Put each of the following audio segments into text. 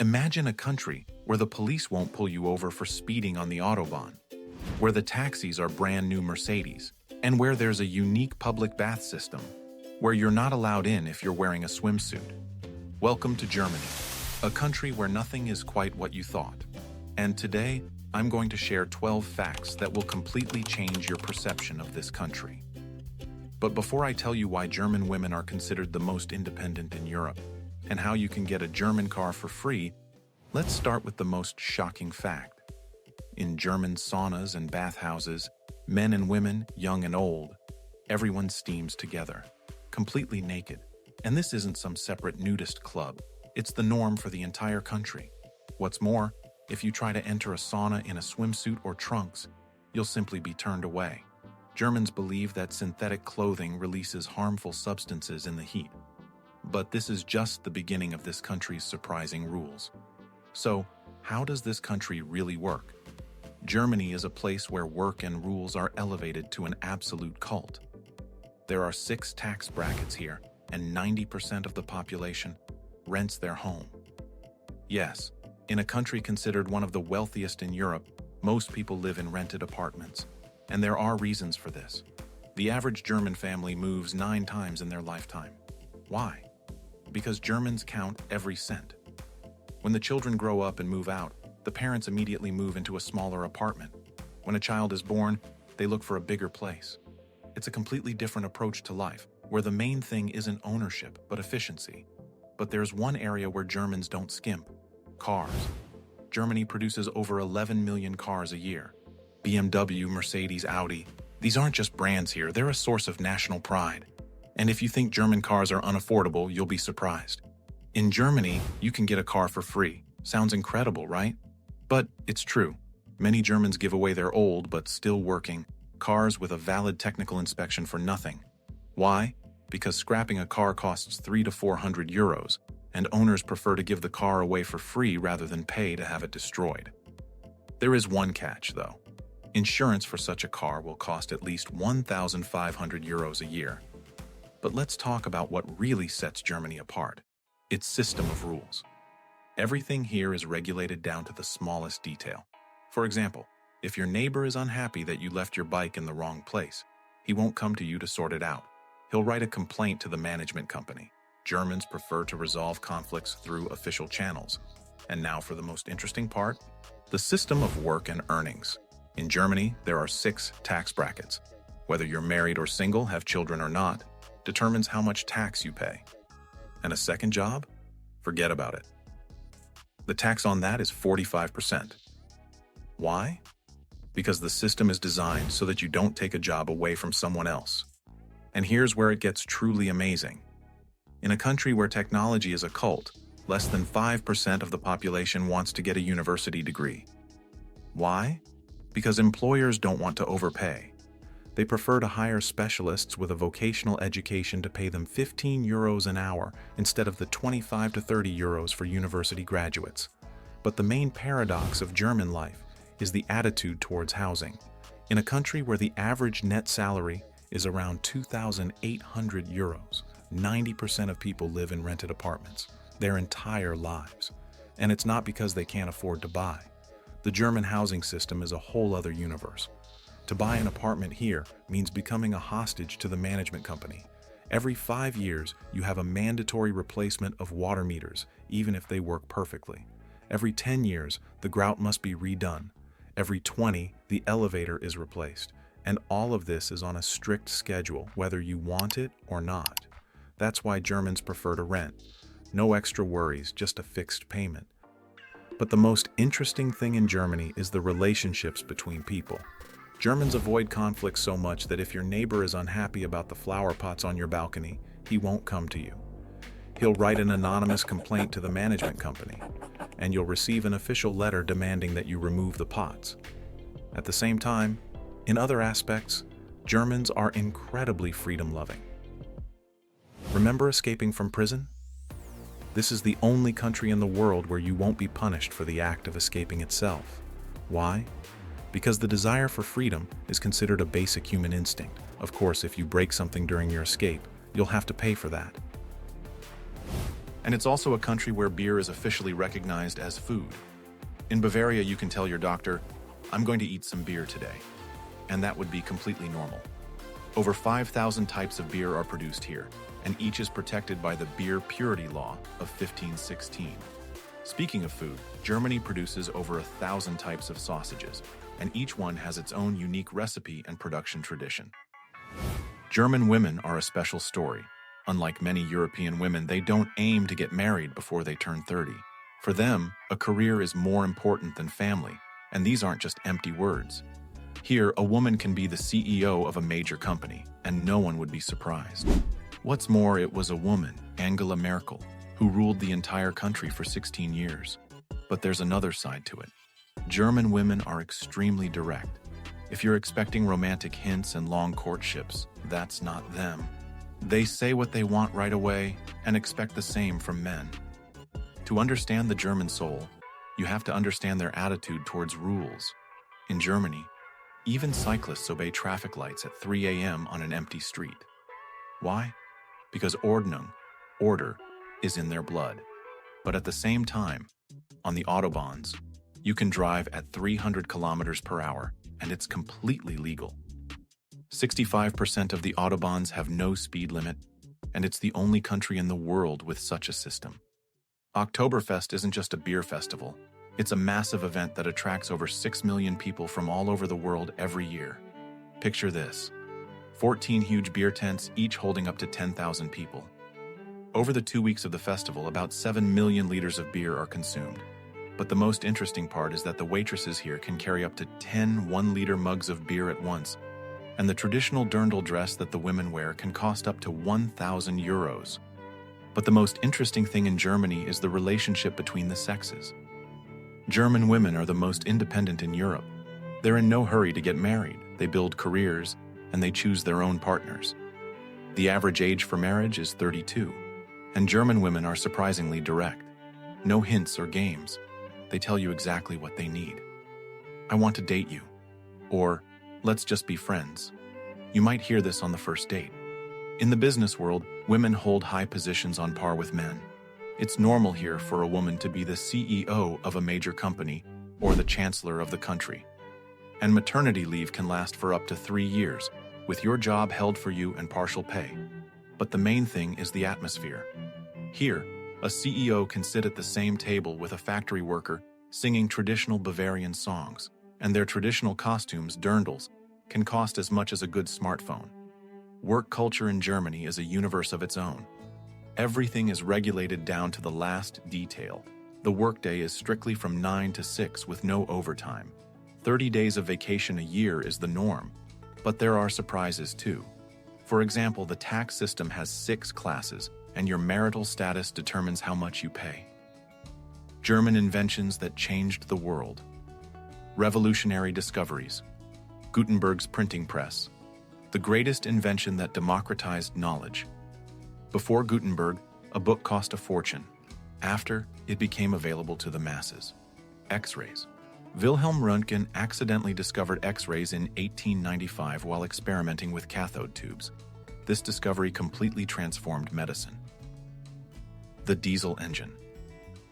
Imagine a country where the police won't pull you over for speeding on the Autobahn, where the taxis are brand new Mercedes, and where there's a unique public bath system, where you're not allowed in if you're wearing a swimsuit. Welcome to Germany, a country where nothing is quite what you thought. And today, I'm going to share 12 facts that will completely change your perception of this country. But before I tell you why German women are considered the most independent in Europe, and how you can get a German car for free, let's start with the most shocking fact. In German saunas and bathhouses, men and women, young and old, everyone steams together, completely naked. And this isn't some separate nudist club. It's the norm for the entire country. What's more, if you try to enter a sauna in a swimsuit or trunks, you'll simply be turned away. Germans believe that synthetic clothing releases harmful substances in the heat. But this is just the beginning of this country's surprising rules. So, how does this country really work? Germany is a place where work and rules are elevated to an absolute cult. There are 6 tax brackets here, and 90% of the population rents their home. Yes, in a country considered one of the wealthiest in Europe, most people live in rented apartments. And there are reasons for this. The average German family moves 9 times in their lifetime. Why? Because Germans count every cent. When the children grow up and move out, the parents immediately move into a smaller apartment. When a child is born, they look for a bigger place. It's a completely different approach to life, where the main thing isn't ownership, but efficiency. But there's one area where Germans don't skimp: cars. Germany produces over 11 million cars a year. BMW, Mercedes, Audi. These aren't just brands here, they're a source of national pride. And if you think German cars are unaffordable, you'll be surprised. In Germany, you can get a car for free. Sounds incredible, right? But it's true. Many Germans give away their old, but still working, cars with a valid technical inspection for nothing. Why? Because scrapping a car costs 300 to 400 euros, and owners prefer to give the car away for free rather than pay to have it destroyed. There is one catch, though. Insurance for such a car will cost at least 1,500 euros a year. But let's talk about what really sets Germany apart: its system of rules. Everything here is regulated down to the smallest detail. For example, if your neighbor is unhappy that you left your bike in the wrong place, he won't come to you to sort it out. He'll write a complaint to the management company. Germans prefer to resolve conflicts through official channels. And now for the most interesting part, the system of work and earnings. In Germany, there are 6 tax brackets. Whether you're married or single, have children or not, determines how much tax you pay. And a second job? Forget about it. The tax on that is 45%. Why? Because the system is designed so that you don't take a job away from someone else. And here's where it gets truly amazing. In a country where technology is a cult, less than 5% of the population wants to get a university degree. Why? Because employers don't want to overpay. They prefer to hire specialists with a vocational education to pay them 15 euros an hour instead of the 25 to 30 euros for university graduates. But the main paradox of German life is the attitude towards housing. In a country where the average net salary is around 2,800 euros, 90% of people live in rented apartments their entire lives. And it's not because they can't afford to buy. The German housing system is a whole other universe. To buy an apartment here means becoming a hostage to the management company. Every 5 years, you have a mandatory replacement of water meters, even if they work perfectly. Every 10 years, the grout must be redone. Every 20, the elevator is replaced. And all of this is on a strict schedule, whether you want it or not. That's why Germans prefer to rent. No extra worries, just a fixed payment. But the most interesting thing in Germany is the relationships between people. Germans avoid conflict so much that if your neighbor is unhappy about the flower pots on your balcony, he won't come to you. He'll write an anonymous complaint to the management company, and you'll receive an official letter demanding that you remove the pots. At the same time, in other aspects, Germans are incredibly freedom-loving. Remember escaping from prison? This is the only country in the world where you won't be punished for the act of escaping itself. Why? Because the desire for freedom is considered a basic human instinct. Of course, if you break something during your escape, you'll have to pay for that. And it's also a country where beer is officially recognized as food. In Bavaria, you can tell your doctor, "I'm going to eat some beer today." And that would be completely normal. Over 5,000 types of beer are produced here, and each is protected by the Beer Purity Law of 1516. Speaking of food, Germany produces over 1,000 types of sausages, and each one has its own unique recipe and production tradition. German women are a special story. Unlike many European women, they don't aim to get married before they turn 30. For them, a career is more important than family, and these aren't just empty words. Here, a woman can be the CEO of a major company, and no one would be surprised. What's more, it was a woman, Angela Merkel, who ruled the entire country for 16 years. But there's another side to it. German women are extremely direct. If you're expecting romantic hints and long courtships, that's not them. They say what they want right away and expect the same from men. To understand the German soul, you have to understand their attitude towards rules. In Germany, even cyclists obey traffic lights at 3 a.m. on an empty street. Why? Because Ordnung, order, is in their blood. But at the same time, on the Autobahns, you can drive at 300 kilometers per hour, and it's completely legal. 65% of the Autobahns have no speed limit, and it's the only country in the world with such a system. Oktoberfest isn't just a beer festival. It's a massive event that attracts over 6 million people from all over the world every year. Picture this: 14 huge beer tents, each holding up to 10,000 people. Over the 2 weeks of the festival, about 7 million liters of beer are consumed. But the most interesting part is that the waitresses here can carry up to 10 one-liter mugs of beer at once, and the traditional dirndl dress that the women wear can cost up to 1,000 euros. But the most interesting thing in Germany is the relationship between the sexes. German women are the most independent in Europe. They're in no hurry to get married, they build careers, and they choose their own partners. The average age for marriage is 32, and German women are surprisingly direct. No hints or games. They tell you exactly what they need. "I want to date you," or "let's just be friends." You might hear this on the first date. In the business world, women hold high positions on par with men. It's normal here for a woman to be the CEO of a major company or the chancellor of the country. And maternity leave can last for up to 3 years, with your job held for you and partial pay. But the main thing is the atmosphere. Here, a CEO can sit at the same table with a factory worker singing traditional Bavarian songs, and their traditional costumes, dirndls, can cost as much as a good smartphone. Work culture in Germany is a universe of its own. Everything is regulated down to the last detail. The workday is strictly from 9 to 6 with no overtime. 30 days of vacation a year is the norm, but there are surprises too. For example, the tax system has 6 classes, and your marital status determines how much you pay. German inventions that changed the world. Revolutionary discoveries. Gutenberg's printing press. The greatest invention that democratized knowledge. Before Gutenberg, a book cost a fortune. After, it became available to the masses. X-rays. Wilhelm Röntgen accidentally discovered X-rays in 1895 while experimenting with cathode tubes. This discovery completely transformed medicine. The diesel engine.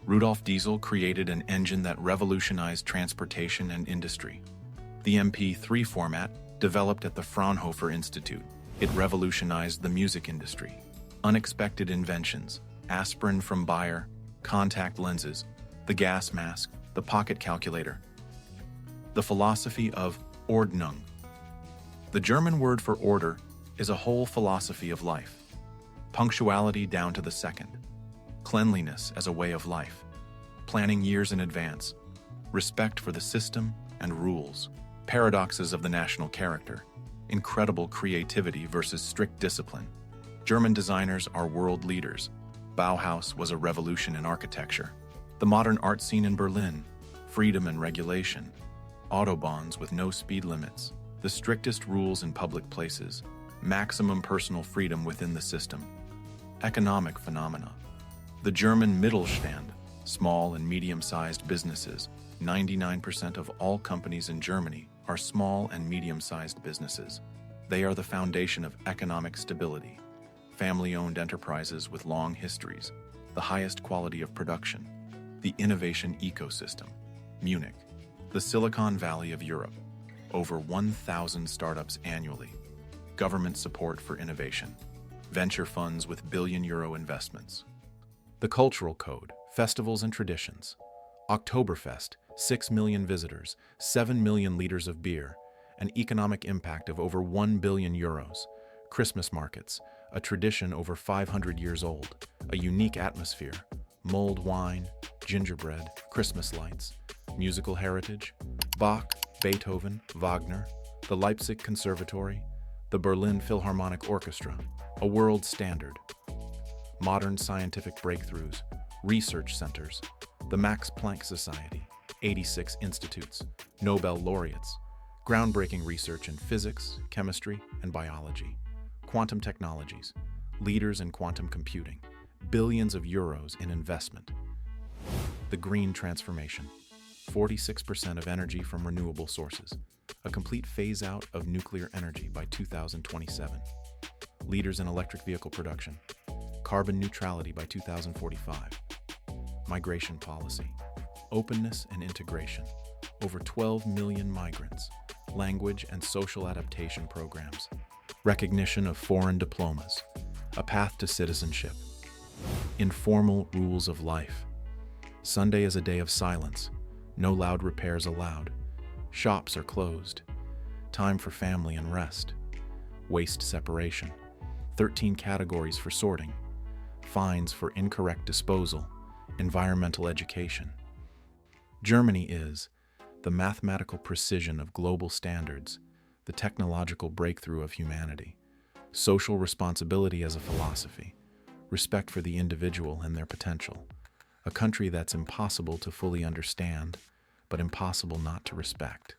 Rudolf Diesel created an engine that revolutionized transportation and industry. The MP3 format, developed at the Fraunhofer Institute, it revolutionized the music industry. Unexpected inventions: aspirin from Bayer, contact lenses, the gas mask, the pocket calculator. The philosophy of Ordnung. The German word for order is a whole philosophy of life. Punctuality down to the second. Cleanliness as a way of life. Planning years in advance. Respect for the system and rules. Paradoxes of the national character. Incredible creativity versus strict discipline. German designers are world leaders. Bauhaus was a revolution in architecture. The modern art scene in Berlin. Freedom and regulation. Autobahns with no speed limits. The strictest rules in public places. Maximum personal freedom within the system. Economic phenomena. The German Mittelstand, small and medium-sized businesses. 99% of all companies in Germany are small and medium-sized businesses. They are the foundation of economic stability. Family-owned enterprises with long histories. the highest quality of production, the innovation ecosystem. Munich, the Silicon Valley of Europe. Over 1,000 startups annually. Government support for innovation. Venture funds with billion-euro investments. The cultural code, festivals and traditions. Oktoberfest, 6 million visitors, 7 million liters of beer, an economic impact of over 1 billion euros. Christmas markets, a tradition over 500 years old, a unique atmosphere, mulled wine, gingerbread, Christmas lights. Musical heritage, Bach, Beethoven, Wagner, the Leipzig Conservatory, the Berlin Philharmonic Orchestra, a world standard. Modern scientific breakthroughs, research centers, the Max Planck Society, 86 institutes, Nobel laureates, groundbreaking research in physics, chemistry, and biology, quantum technologies, leaders in quantum computing, billions of euros in investment. The green transformation, 46% of energy from renewable sources, a complete phase-out of nuclear energy by 2027. Leaders in electric vehicle production, carbon neutrality by 2045. Migration policy, openness and integration, over 12 million migrants, language and social adaptation programs, recognition of foreign diplomas, a path to citizenship, informal rules of life. Sunday is a day of silence, no loud repairs allowed. Shops are closed. Time for family and rest. Waste separation. 13 categories for sorting. Fines for incorrect disposal. Environmental education. Germany is the mathematical precision of global standards, the technological breakthrough of humanity, social responsibility as a philosophy, respect for the individual and their potential, a country that's impossible to fully understand, but impossible not to respect.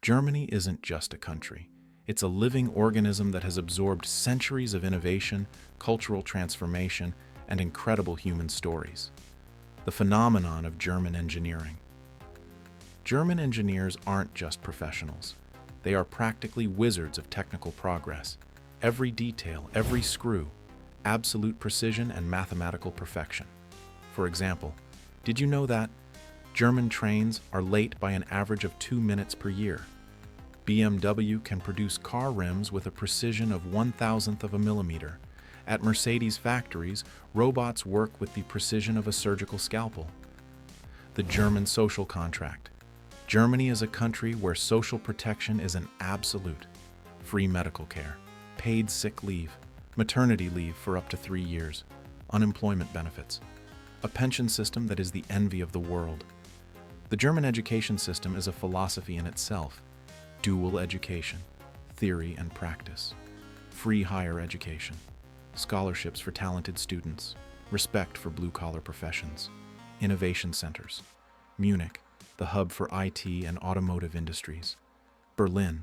Germany isn't just a country. It's a living organism that has absorbed centuries of innovation, cultural transformation, and incredible human stories. The phenomenon of German engineering. German engineers aren't just professionals. They are practically wizards of technical progress. Every detail, every screw, absolute precision and mathematical perfection. For example, did you know that German trains are late by an average of 2 minutes per year? BMW can produce car rims with a precision of 1,000th of a millimeter. At Mercedes factories, robots work with the precision of a surgical scalpel. The German social contract. Germany is a country where social protection is an absolute. Free medical care, paid sick leave, maternity leave for up to 3 years, unemployment benefits, a pension system that is the envy of the world. The German education system is a philosophy in itself. Dual education, theory and practice, free higher education, scholarships for talented students, respect for blue-collar professions, innovation centers. Munich, the hub for IT and automotive industries. Berlin,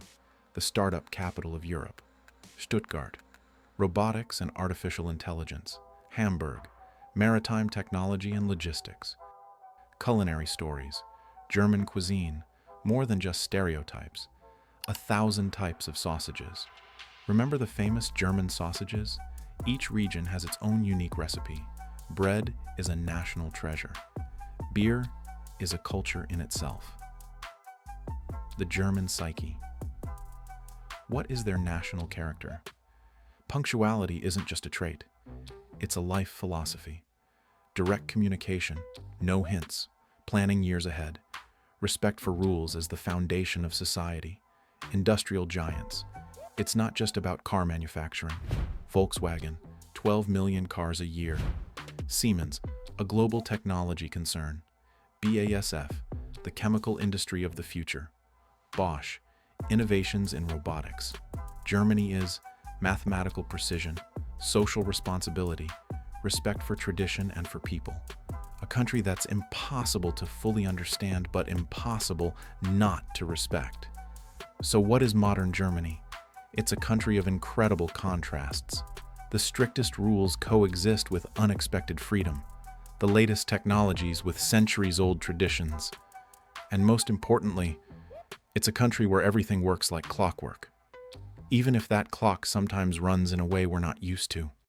the startup capital of Europe. Stuttgart, robotics and artificial intelligence. Hamburg, maritime technology and logistics. Culinary stories, German cuisine, more than just stereotypes. 1,000 types of sausages. Remember the famous German sausages? Each region has its own unique recipe. Bread is a national treasure. Beer is a culture in itself. The German psyche. What is their national character? Punctuality isn't just a trait. It's a life philosophy. Direct communication, no hints, planning years ahead. Respect for rules as the foundation of society. Industrial giants. It's not just about car manufacturing. Volkswagen, 12 million cars a year. Siemens, a global technology concern. BASF, the chemical industry of the future. Bosch, innovations in robotics. Germany is mathematical precision, social responsibility, respect for tradition and for people. A country that's impossible to fully understand, but impossible not to respect. So what is modern Germany? It's a country of incredible contrasts. The strictest rules coexist with unexpected freedom. The latest technologies with centuries-old traditions. And most importantly, it's a country where everything works like clockwork. Even if that clock sometimes runs in a way we're not used to.